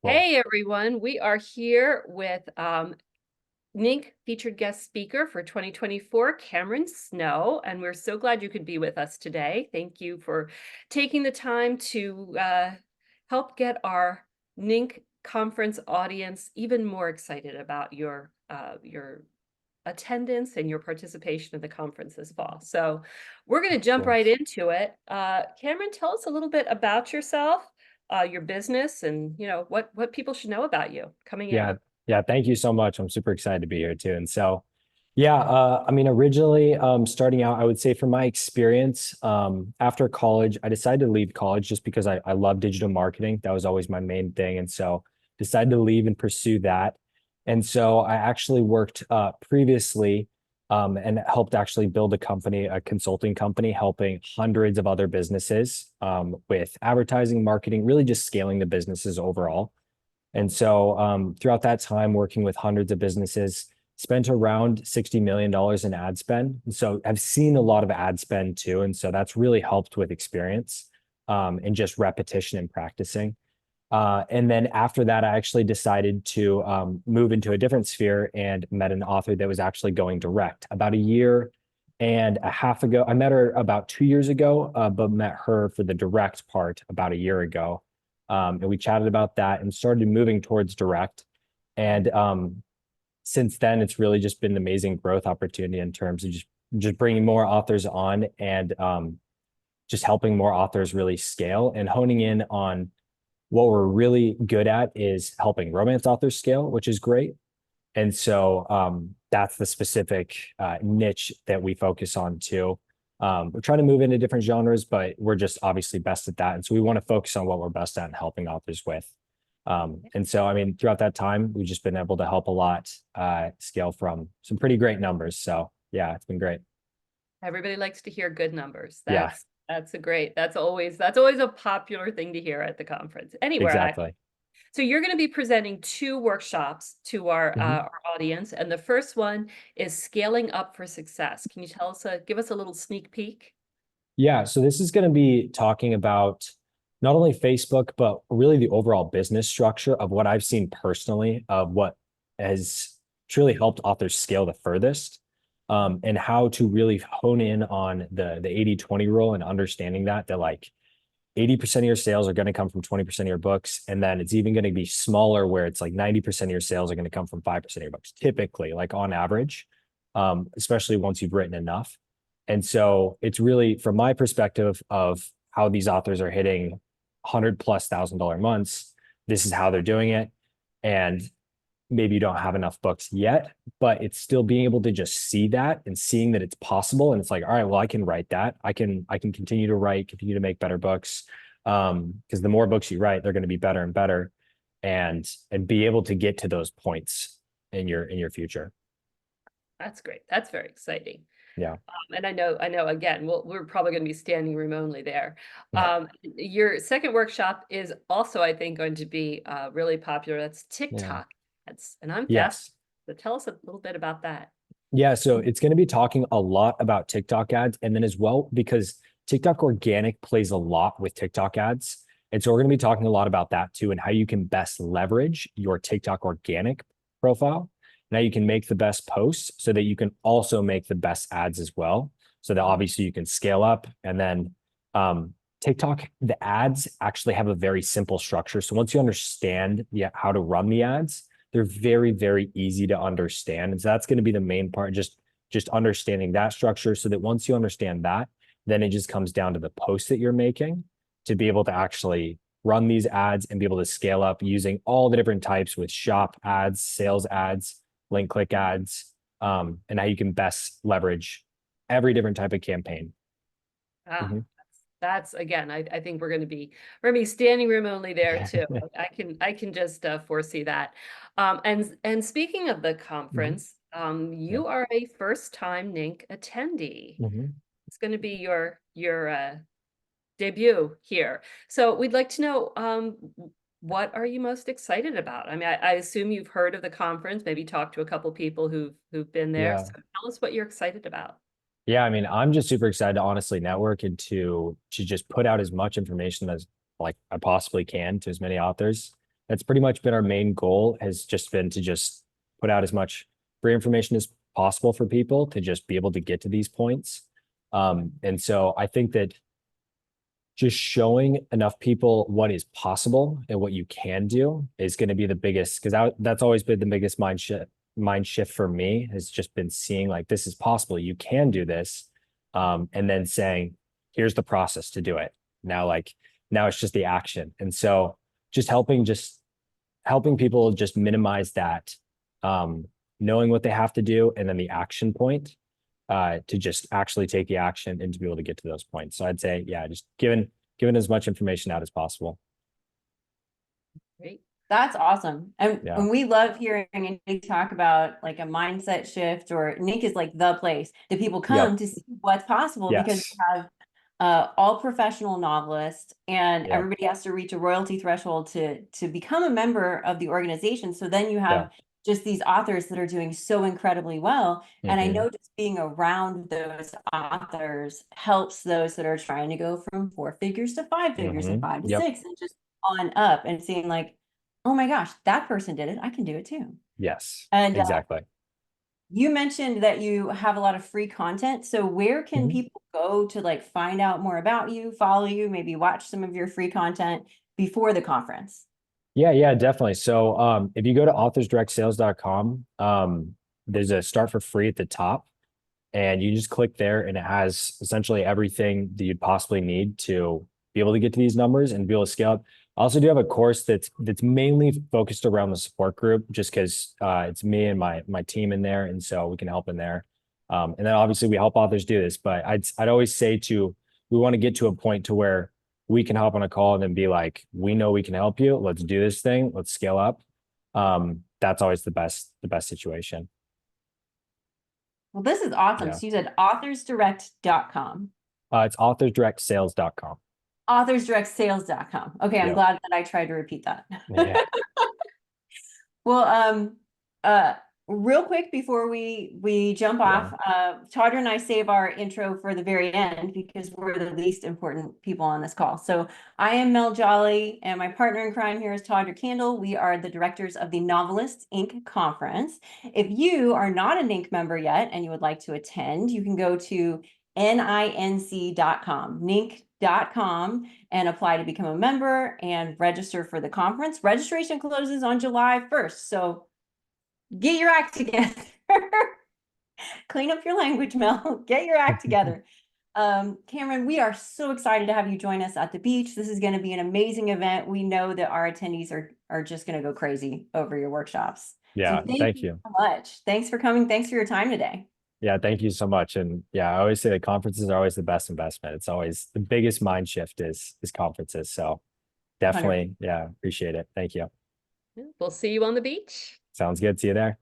Cool. Hey everyone, we are here with NINC featured guest speaker for 2024, Cameron Snow, and we're so glad you could be with us today. Thank you for taking the time to help get our NINC conference audience even more excited about your attendance and your participation in the conference this fall. So we're going to Of jump right course. into it. Cameron, tell us a little bit about yourself, your business, and what people should know about you coming in. Yeah. Yeah. Thank you so much. I'm super excited to be here too. And so, yeah, I mean, originally, starting out, I would say from my experience, after college, I decided to leave college just because I love digital marketing. That was always my main thing. And so decided to leave and pursue that. And so I actually worked previously and helped actually build a company, a consulting company, helping hundreds of other businesses with advertising, marketing, really just scaling the businesses overall. And so throughout that time, working with hundreds of businesses, spent around $60 million in ad spend. And so I've seen a lot of ad spend too. And so that's really helped with experience and just repetition and practicing. And then after that, I actually decided to move into a different sphere and met an author that was actually going direct about a year and a half ago. I met her about 2 years ago, but met her for the direct part about a year ago. And we chatted about that and started moving towards direct. And since then, it's really just been an amazing growth opportunity in terms of just bringing more authors on and just helping more authors really scale and honing in on what we're really good at is helping romance authors scale, which is great. And so that's the specific niche that we focus on too. We're trying to move into different genres, but we're just obviously best at that. And so we want to focus on what we're best at and helping authors with. And so, I mean, throughout that time, we've just been able to help a lot scale from some pretty great numbers. So yeah, it's been great. Everybody likes to hear good numbers. Yeah, That's always a popular thing to hear at the conference, anywhere. exactly. So you're going to be presenting two workshops to Mhm. our audience, and the first one is scaling up for success. Can you give us a little sneak peek? Yeah, so this is going to be talking about not only Facebook, but really the overall business structure of what I've seen personally of what has truly helped authors scale the furthest, and how to really hone in on the 80-20 rule and understanding that like 80% of your sales are going to come from 20% of your books. And then it's even going to be smaller where it's like 90% of your sales are going to come from 5% of your books, typically, like on average, especially once you've written enough. And so it's really from my perspective of how these authors are hitting 100+ thousand dollar months. This is how they're doing it. And maybe you don't have enough books yet, but it's still being able to just see that and seeing that it's possible. And it's like, all right, well, I can write that. I can continue to write, continue to make better books. Because the more books you write, they're going to be better and better and be able to get to those points in your future. That's great. That's very exciting. Yeah. And I know, again, we're probably going to be standing room only there. Yeah. Your second workshop is also, I think, going to be really popular. That's Yeah. TikTok ads, and I'm fast. Yes. So tell us a little bit about that. Yeah, so it's going to be talking a lot about TikTok ads and then as well because TikTok organic plays a lot with TikTok ads. And so we're going to be talking a lot about that too and how you can best leverage your TikTok organic profile. Now you can make the best posts so that you can also make the best ads as well. So that obviously you can scale up and then TikTok, the ads actually have a very simple structure. So once you understand how to run the ads, they're very, very easy to understand. And so that's going to be the main part, just understanding that structure so that once you understand that, then it just comes down to the posts that you're making to be able to actually run these ads and be able to scale up using all the different types with shop ads, sales ads, link click ads, and how you can best leverage every different type of campaign. Ah, Mhm. that's again, I think we're gonna be standing room only there too. I can just foresee that. And speaking of the Mhm. conference, Yeah. you are a first time NINC attendee. Mhm. It's going to be your debut here. So we'd like to know, what are you most excited about? I mean, I assume you've heard of the conference, maybe talked to a couple people who've been there. Yeah. So tell us what you're excited about. Yeah, I mean, I'm just super excited to honestly network and to just put out as much information as like I possibly can to as many authors. That's pretty much been our main goal, has just been to just put out as much free information as possible for people to just be able to get to these points. And so I think that just showing enough people what is possible and what you can do is going to be the biggest, because that's always been the biggest mind shift for me, has just been seeing like, this is possible, you can do this. And then saying, here's the process to do it. Now it's just the action. And so just helping people just minimize that, knowing what they have to do, and then the action point, to just actually take the action and to be able to get to those points. So I'd say, yeah, just giving as much information out as possible. Great. That's awesome. And Yeah. when we love hearing you talk about like a mindset shift, or NINC is like the place that people come to see what's possible, because Yes. you have all professional novelists, and Yep. everybody has to reach a royalty threshold to become a member of the organization. So then you have just these authors that are doing so incredibly well. And I know just being around those authors helps those that are trying to go from 4 figures to 5 figures and 5 to 6 and just on up, and seeing like, oh my gosh, that person did it, I can do it too. Yes, And exactly. you mentioned that you have a lot of free content. So where can people go to like find out more about you, follow you, maybe watch some of your free content before the conference? Yeah, definitely. So if you go to authorsdirectsales.com, there's a start for free at the top, and you just click there, and it has essentially everything that you'd possibly need to be able to get to these numbers and be able to scale up. I also do have a course that's mainly focused around the support group, just because it's me and my team in there, and so we can help in there. And then obviously we help authors do this, but I'd always say we want to get to a point to where we can hop on a call and then be like, we know we can help you. Let's do this thing. Let's scale up. That's always the best situation. Well, this is awesome. Yeah. So you said authorsdirect.com. It's authorsdirectsales.com. Authorsdirectsales.com. Okay, I'm glad that I tried to repeat that. Yeah. Well, real quick before we jump off, Todd and I save our intro for the very end because we're the least important people on this call. So I am Mel Jolly, and my partner in crime here is Todd Candle. We are the directors of the Novelists Inc. conference. If you are not a NINC member yet and you would like to attend, you can go to NINC.com, NINC.com, and apply to become a member and register for the conference. Registration closes on July 1st. So get your act together. Clean up your language, Mel. Get your act together. Cameron, we are so excited to have you join us at the beach. This is going to be an amazing event. We know that our attendees are just going to go crazy over your workshops. Yeah, so thank you so much. Thanks for coming. Thanks for your time today. Yeah, thank you so much. And yeah, I always say that conferences are always the best investment. It's always the biggest mind shift is conferences. So definitely, 100%. yeah, appreciate it. Thank you. We'll see you on the beach. Sounds good. See you there.